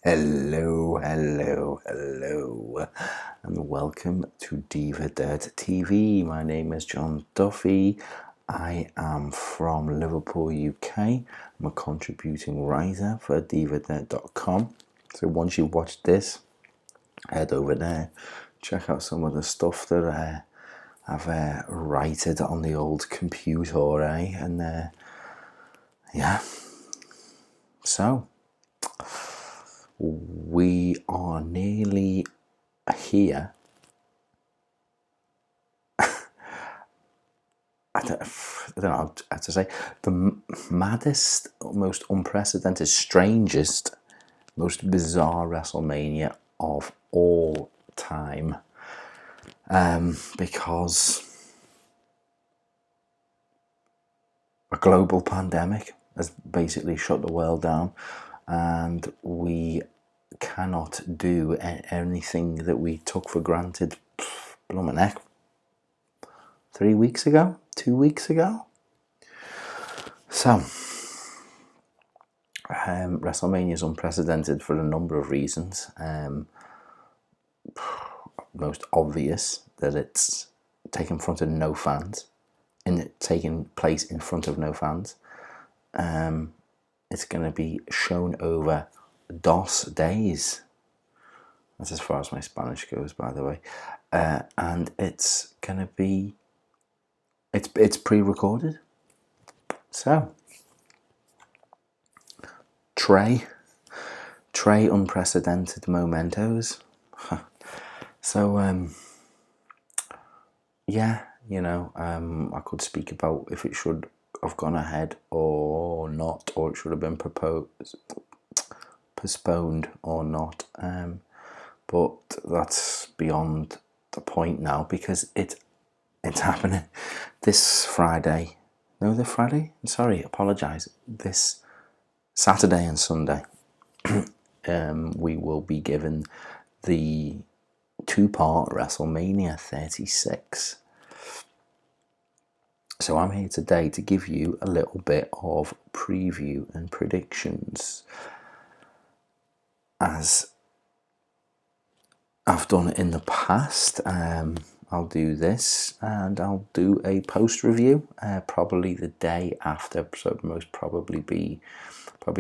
Hello, hello, hello, and welcome to Diva Dirt TV. My name is John Duffy. I am from Liverpool, UK. I'm a contributing writer for divadirt.com. So once you watch this, head over there, check out some of the stuff that I've written on the old computer, and yeah. So we are nearly here. I don't know how to say, the maddest, most unprecedented, strangest, most bizarre WrestleMania of all time. Because a global pandemic has basically shut the world down, and we cannot do anything that we took for granted. Blow my neck. 3 weeks ago, 2 weeks ago. So, WrestleMania is unprecedented for a number of reasons. Most obvious that it's taken in front of no fans, taking place in front of no fans. It's going to be shown over dos days. That's as far as my Spanish goes, by the way. And it's going to be, it's pre-recorded. So, Trey unprecedented mementos. So, yeah, I could speak about if it should have gone ahead or not, or it should have been postponed or not. But that's beyond the point now, because it's happening this Friday. No, the Friday? Sorry, apologise. This Saturday and Sunday, we will be given the two-part WrestleMania 36. So I'm here today to give you a little bit of preview and predictions, as I've done in the past. I'll do this, and I'll do a post review probably the day after, so most probably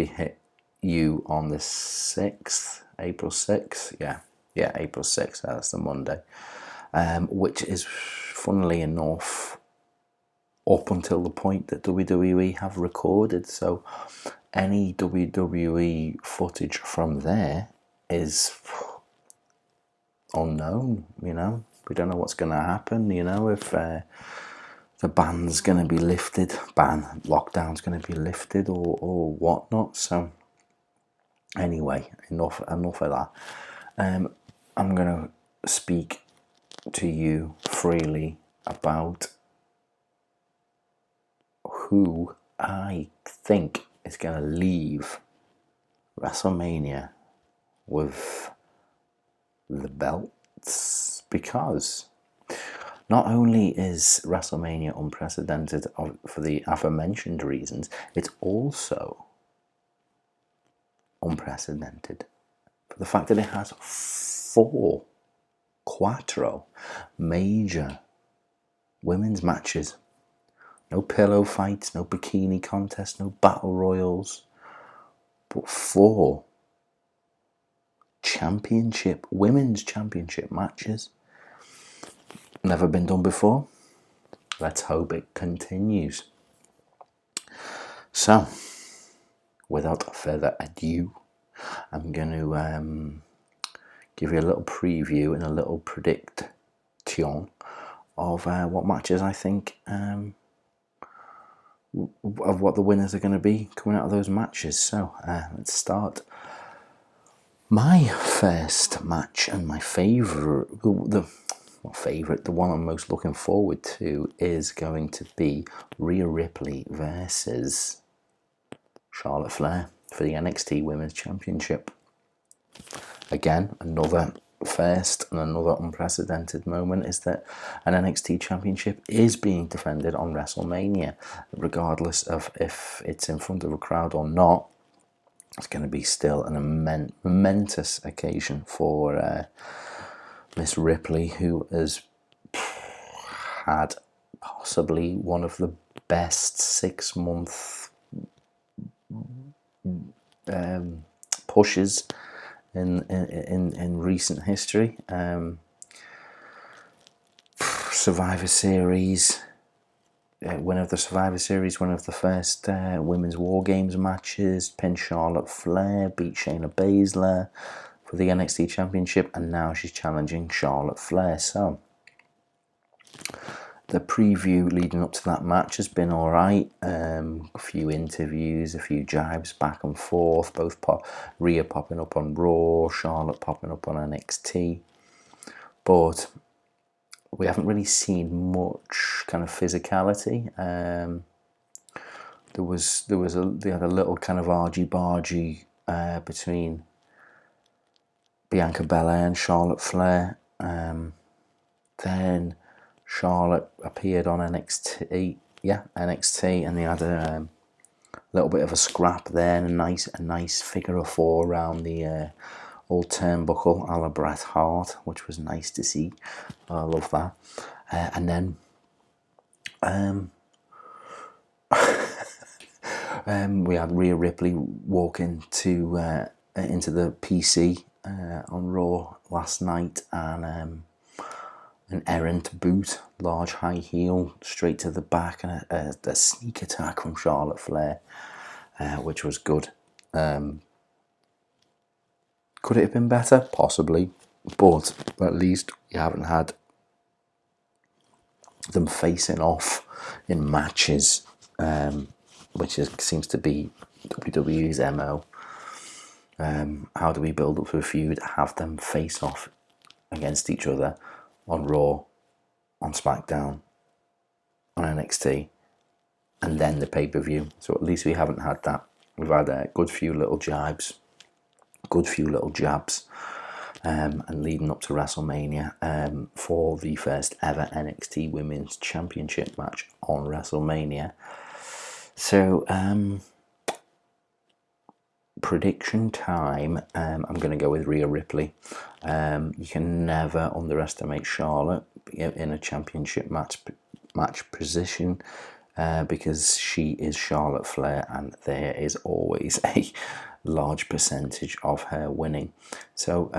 hit you on the 6th, April 6th. Yeah, April 6th, that's the Monday, which is, funnily enough, up until the point that WWE have recorded. So any WWE footage from there is unknown. We don't know what's going to happen. If the ban's going to be lifted, lockdown's going to be lifted, or whatnot. So anyway, enough of that. I'm going to speak to you freely about who I think is going to leave WrestleMania with the belts, because not only is WrestleMania unprecedented for the aforementioned reasons, it's also unprecedented for the fact that it has quattro major women's matches. No pillow fights, no bikini contests, no battle royals, but 4 women's championship matches. Never been done before. Let's hope it continues. So, without further ado, I'm going to give you a little preview and a little prediction of what matches I think, of what the winners are going to be coming out of those matches. So let's start. My first match, and my favourite, the one I'm most looking forward to, is going to be Rhea Ripley versus Charlotte Flair for the NXT Women's Championship. Again, another first and another unprecedented moment is that an NXT Championship is being defended on WrestleMania, regardless of if it's in front of a crowd or not. It's going to be still an momentous occasion for Miss Ripley, who has had possibly one of the best 6-month pushes in recent history. Survivor Series, winner of the Survivor Series, one of the first Women's War Games matches, pinned Charlotte Flair, beat Shayna Baszler for the NXT Championship, and now she's challenging Charlotte Flair. So the preview leading up to that match has been alright. A few interviews, a few jibes back and forth, both Rhea popping up on Raw, Charlotte popping up on NXT. But we haven't really seen much kind of physicality. They had a little kind of argy-bargy between Bianca Belair and Charlotte Flair. Then Charlotte appeared on NXT, and they had a little bit of a scrap there, and a nice figure of 4 around the old turnbuckle a la Bret Hart, which was nice to see. I love that. And then we had Rhea Ripley walk into the PC on Raw last night, and an errant boot, large high heel, straight to the back, and a sneak attack from Charlotte Flair, which was good. Could it have been better? Possibly, but at least we haven't had them facing off in matches, which seems to be WWE's MO. How do we build up to a feud? Have them face off against each other on Raw, on SmackDown, on NXT, and then the pay-per-view. So at least we haven't had that. We've had a good few little jibes, good few little jabs, and leading up to WrestleMania for the first ever NXT Women's Championship match on WrestleMania. So prediction time. I'm going to go with Rhea Ripley. You can never underestimate Charlotte in a championship match position, because she is Charlotte Flair, and there is always a large percentage of her winning. So,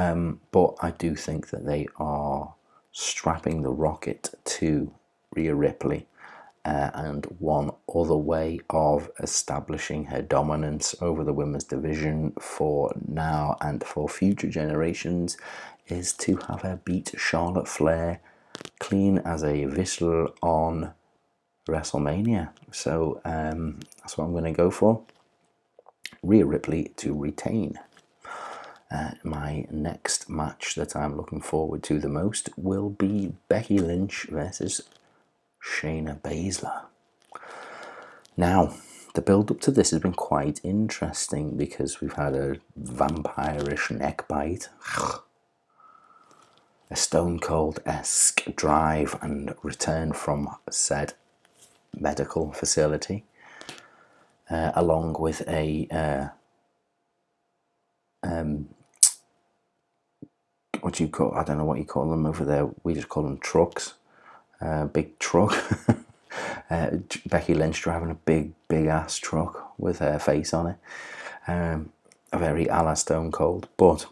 but I do think that they are strapping the rocket to Rhea Ripley. And one other way of establishing her dominance over the women's division for now and for future generations is to have her beat Charlotte Flair clean as a whistle on WrestleMania. So that's what I'm going to go for. Rhea Ripley to retain. My next match that I'm looking forward to the most will be Becky Lynch versus Shayna Baszler. Now, the build-up to this has been quite interesting because we've had a vampire-ish neck bite, a Stone Cold-esque drive and return from said medical facility, along with a what do you call? I don't know what you call them over there. We just call them trucks. Big truck. Becky Lynch driving a big ass truck with her face on it. A very a la Stone Cold. But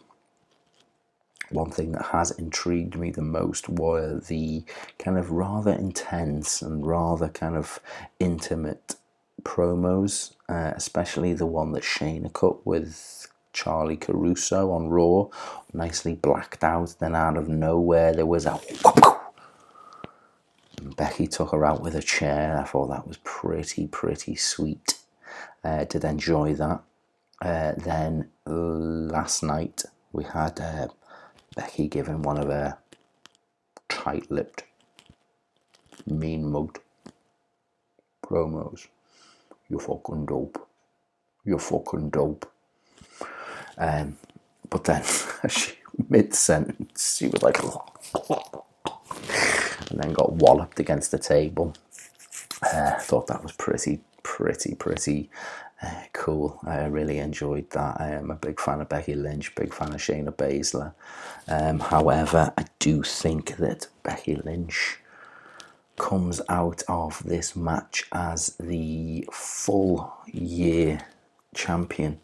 one thing that has intrigued me the most were the kind of rather intense and rather kind of intimate promos, especially the one that Shayna cut with Charlie Caruso on Raw, nicely blacked out. Then out of nowhere there was a Becky took her out with a chair. I thought that was pretty sweet. Did enjoy that. Then last night we had Becky giving one of her tight-lipped, mean-mugged promos. You're fucking dope. You're fucking dope. But then, mid-sentence, she was like, and then got walloped against the table. I thought that was pretty Cool. I really enjoyed that. I am a big fan of Becky Lynch, big fan of Shayna Baszler. However, I do think that Becky Lynch comes out of this match as the full year champion.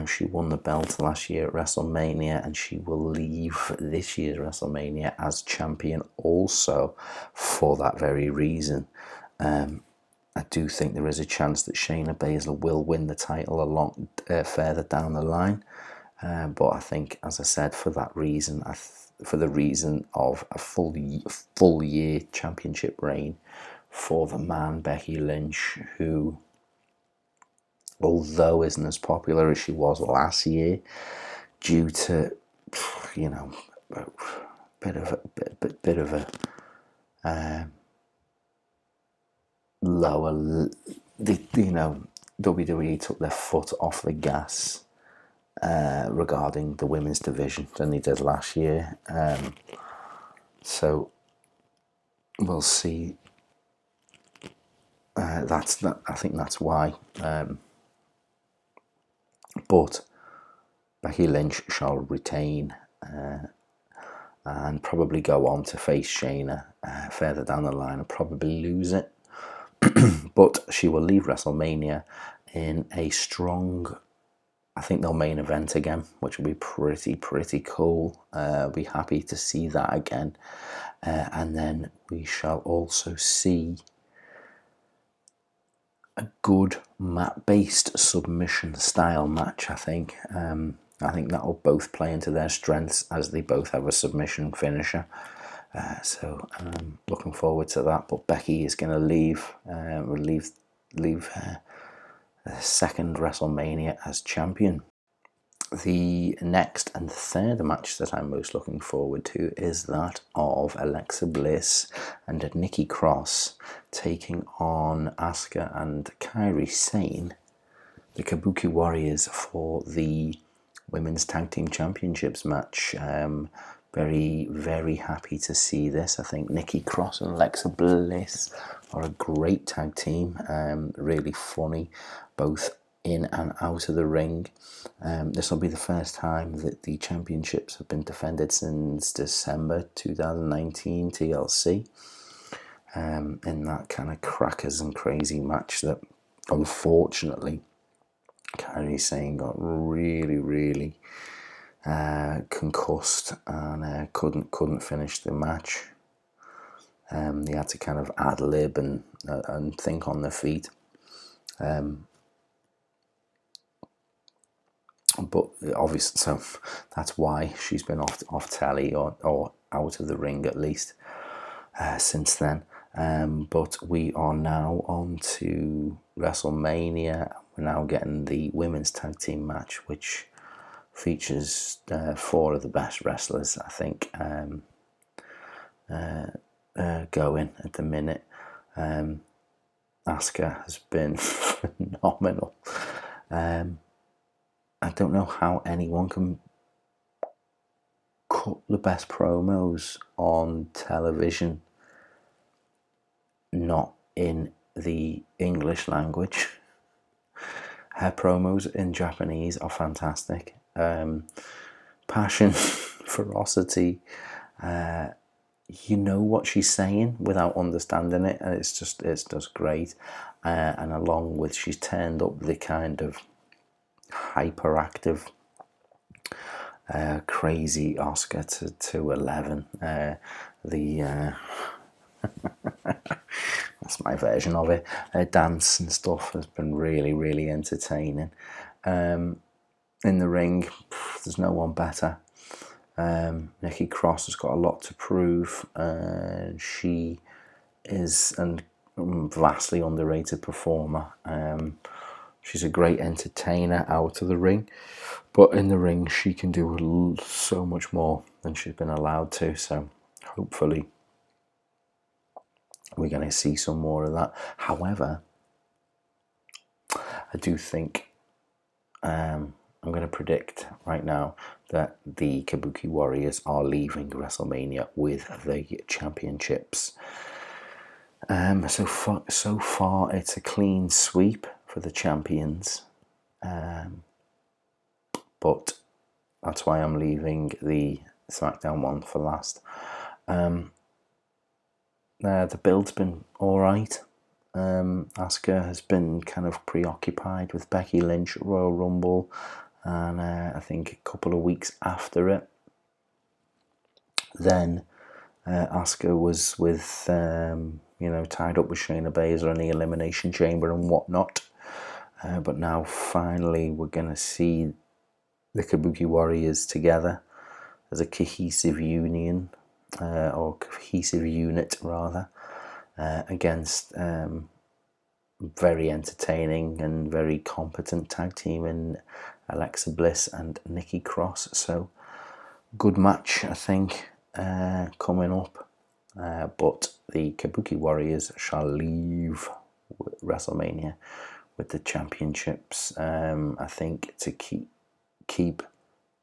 She won the belt last year at WrestleMania, and she will leave this year's WrestleMania as champion also for that very reason. I do think there is a chance that Shayna Baszler will win the title along further down the line, but I think, as I said, for that reason, for the reason of a full year championship reign for the man Becky Lynch, who, although isn't as popular as she was last year, due to, you know, a bit of a lower, WWE took their foot off the gas regarding the women's division than they did last year. So we'll see. I think that's why. But Becky Lynch shall retain and probably go on to face Shayna further down the line and probably lose it. But she will leave WrestleMania in a strong, I think they'll main event again, which will be pretty cool. Be happy to see that again. And then we shall also see a good mat-based submission style match, I think. I think that will both play into their strengths, as they both have a submission finisher. So looking forward to that. But Becky is going to leave her second WrestleMania as champion. The next and third match that I'm most looking forward to is that of Alexa Bliss and Nikki Cross taking on Asuka and Kairi Sane, the Kabuki Warriors, for the Women's Tag Team Championships match. Very happy to see this. I think Nikki Cross and Alexa Bliss are a great tag team. Really funny, both in and out of the ring. This will be the first time that the championships have been defended since December 2019 TLC. In that kind of crackers and crazy match that, unfortunately, Kairi Sane got really concussed and couldn't finish the match. They had to kind of ad lib and think on their feet. But obviously, so that's why she's been off telly or out of the ring at least since then. But we are now on to WrestleMania. We're now getting the women's tag team match, which features four of the best wrestlers, I think, going at the minute. Asuka has been phenomenal. I don't know how anyone can cut the best promos on television not in the English language. Her promos in Japanese are fantastic. Passion, ferocity, you know what she's saying without understanding it, and it's just great. And along with, she's turned up the kind of hyperactive, crazy Oscar to 11. That's my version of it. Dance and stuff has been really entertaining. In the ring, there's no one better. Nikki Cross has got a lot to prove. She is a vastly underrated performer. She's a great entertainer out of the ring, but in the ring she can do so much more than she's been allowed to. So hopefully we're going to see some more of that. However, I do think I'm going to predict right now that the Kabuki Warriors are leaving WrestleMania with the championships. So far it's a clean sweep for the champions. But that's why I'm leaving the SmackDown one for last. The build's been alright. Asuka has been kind of preoccupied with Becky Lynch at Royal Rumble, and I think a couple of weeks after it, then Asuka was with, tied up with Shayna Baszler in the Elimination Chamber and whatnot. But now finally we're going to see the Kabuki Warriors together as a cohesive union, or cohesive unit rather, against very entertaining and very competent tag team in Alexa Bliss and Nikki Cross. So good match, I think, coming up. But the Kabuki Warriors shall leave WrestleMania with the championships. I think to keep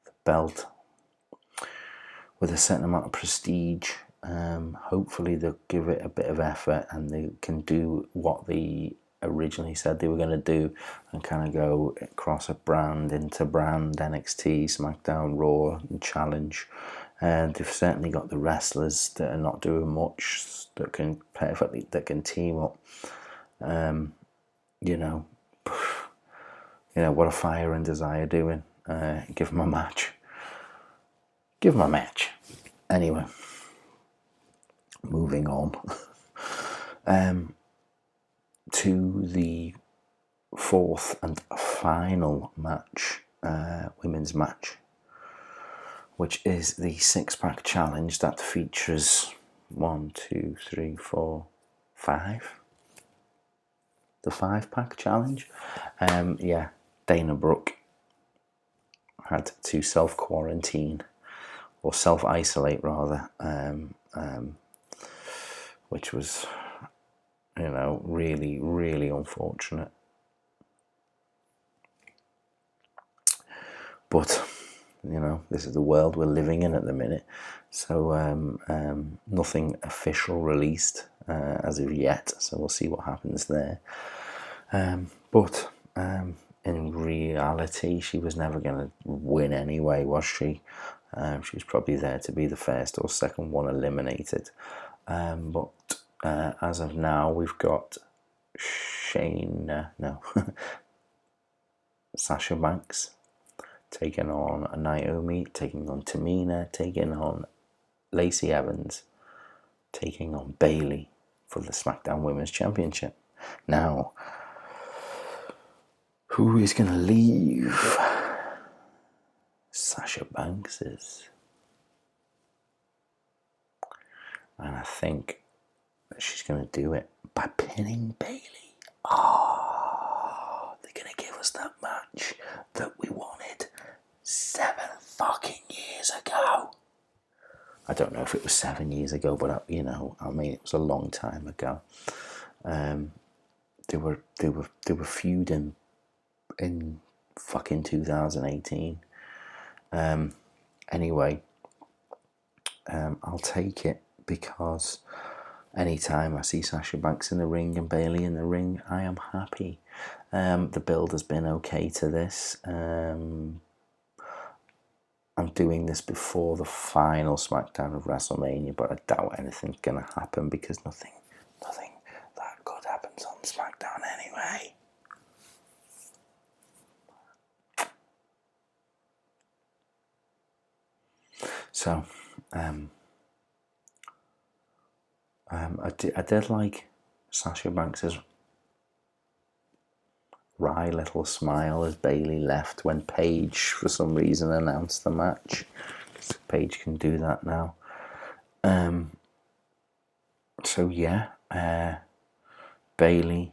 the belt with a certain amount of prestige. Hopefully they'll give it a bit of effort and they can do what they originally said they were going to do and kind of go across a brand into brand, NXT, SmackDown, Raw, and Challenge. And they've certainly got the wrestlers that are not doing much that can team up. What are Fire and Desire doing? Give them a match. Anyway, moving on to the fourth and final match, women's match, which is the six-pack challenge that features 1, 2, 3, 4, 5. The 5-pack challenge. Dana Brooke had to self-quarantine, or self-isolate rather, which was, really, really unfortunate. But, this is the world we're living in at the minute. So nothing official released as of yet. So we'll see what happens there. But in reality, she was never going to win anyway, was she? She was probably there to be the first or second one eliminated. But as of now, we've got Sasha Banks taking on Naomi, taking on Tamina, taking on Lacey Evans, taking on Bayley for the SmackDown Women's Championship. Now, who is going to leave? Sasha Banks is. And I think that she's going to do it by pinning Bayley. They're going to give us that match that we wanted 7 fucking years ago. I don't know if it was 7 years ago, but it was a long time ago. They were feuding in fucking 2018. Anyway, I'll take it because anytime I see Sasha Banks in the ring and Bayley in the ring, I am happy. The build has been okay to this. I'm doing this before the final SmackDown of WrestleMania, but I doubt anything's going to happen because nothing that good happens on SmackDown anyway. So, I did like Sasha Banks's wry little smile as Bayley left when Paige, for some reason, announced the match. Paige can do that now. Bayley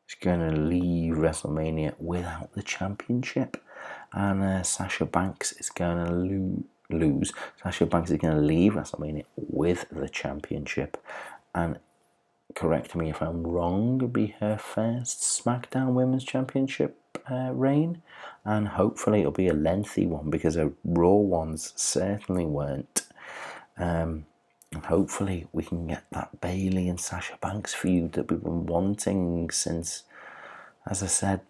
is going to leave WrestleMania without the championship, and Sasha Banks is going to lose. Sasha Banks is going to leave WrestleMania with the championship, and correct me if I'm wrong, it'll be her first SmackDown Women's Championship reign, and hopefully it'll be a lengthy one because her Raw ones certainly weren't. And hopefully we can get that Bayley and Sasha Banks feud that we've been wanting since as I said,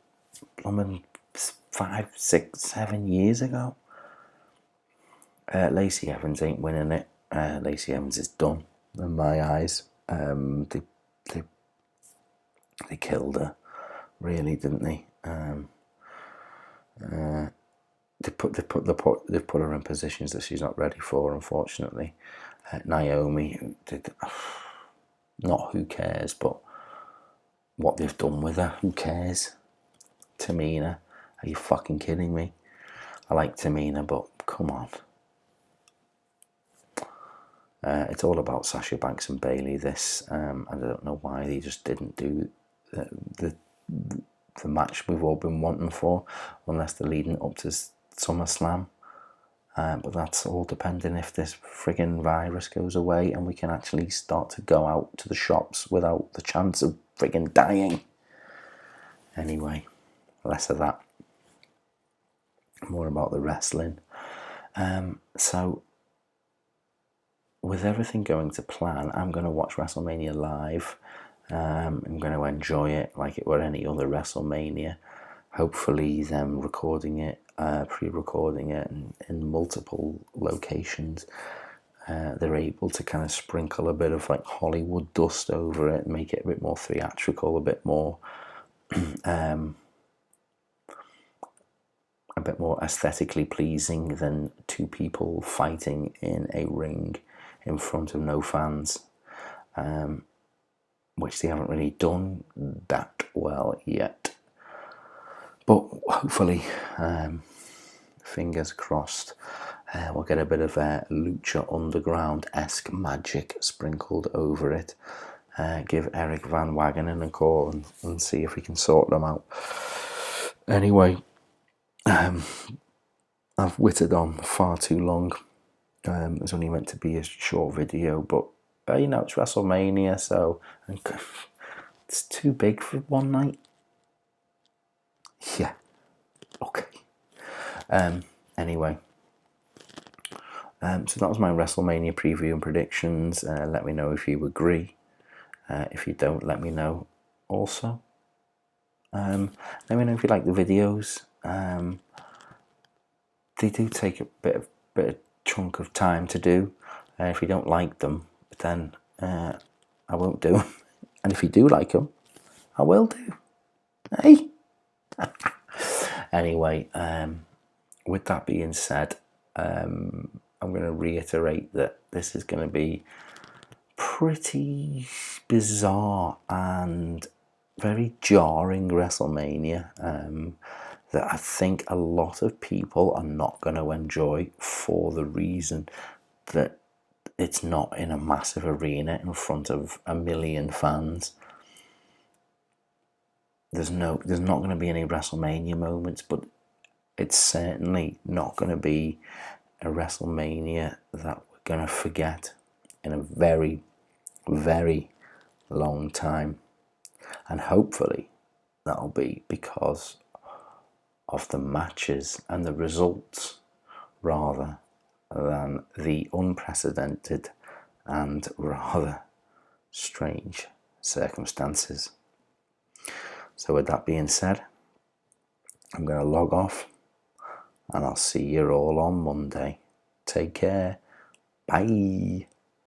5, 6, 7 years ago. Lacey Evans ain't winning it. Lacey Evans is done in my eyes. They killed her, really, didn't they? They've put her in positions that she's not ready for, unfortunately. Naomi did not who cares, but what they've done with her, who cares? Tamina, are you fucking kidding me? I like Tamina, but come on. It's all about Sasha Banks and Bayley. This, and I don't know why they just didn't do the match we've all been wanting for, unless they're leading up to SummerSlam. But that's all depending if this friggin' virus goes away and we can actually start to go out to the shops without the chance of friggin' dying. Anyway, less of that. More about the wrestling. So, with everything going to plan, I'm going to watch WrestleMania live. I'm going to enjoy it like it were any other WrestleMania. Hopefully them recording it, pre-recording it in multiple locations. They're able to kind of sprinkle a bit of like Hollywood dust over it and make it a bit more theatrical, a bit more aesthetically pleasing than two people fighting in a ring in front of no fans, which they haven't really done that well yet. But hopefully, fingers crossed, we'll get a bit of Lucha Underground-esque magic sprinkled over it. Give Eric Van Wagenen a call and see if we can sort them out. Anyway, I've wittered on far too long. It was only meant to be a short video, but it's WrestleMania, so it's too big for one night. Yeah, okay. Anyway, so that was my WrestleMania preview and predictions. Let me know if you agree. If you don't, let me know also. Let me know if you like the videos. They do take a bit of chunk of time to do. If you don't like them, then I won't do them. And if you do like them, I will do. Hey. Anyway, with that being said, I'm going to reiterate that this is going to be pretty bizarre and very jarring WrestleMania that I think a lot of people are not going to enjoy for the reason that it's not in a massive arena in front of 1 million fans. There's not going to be any WrestleMania moments, but it's certainly not going to be a WrestleMania that we're going to forget in a very, very long time. And hopefully that'll be because of the matches and the results rather than the unprecedented and rather strange circumstances. So with that being said, I'm going to log off and I'll see you all on Monday. Take care. Bye.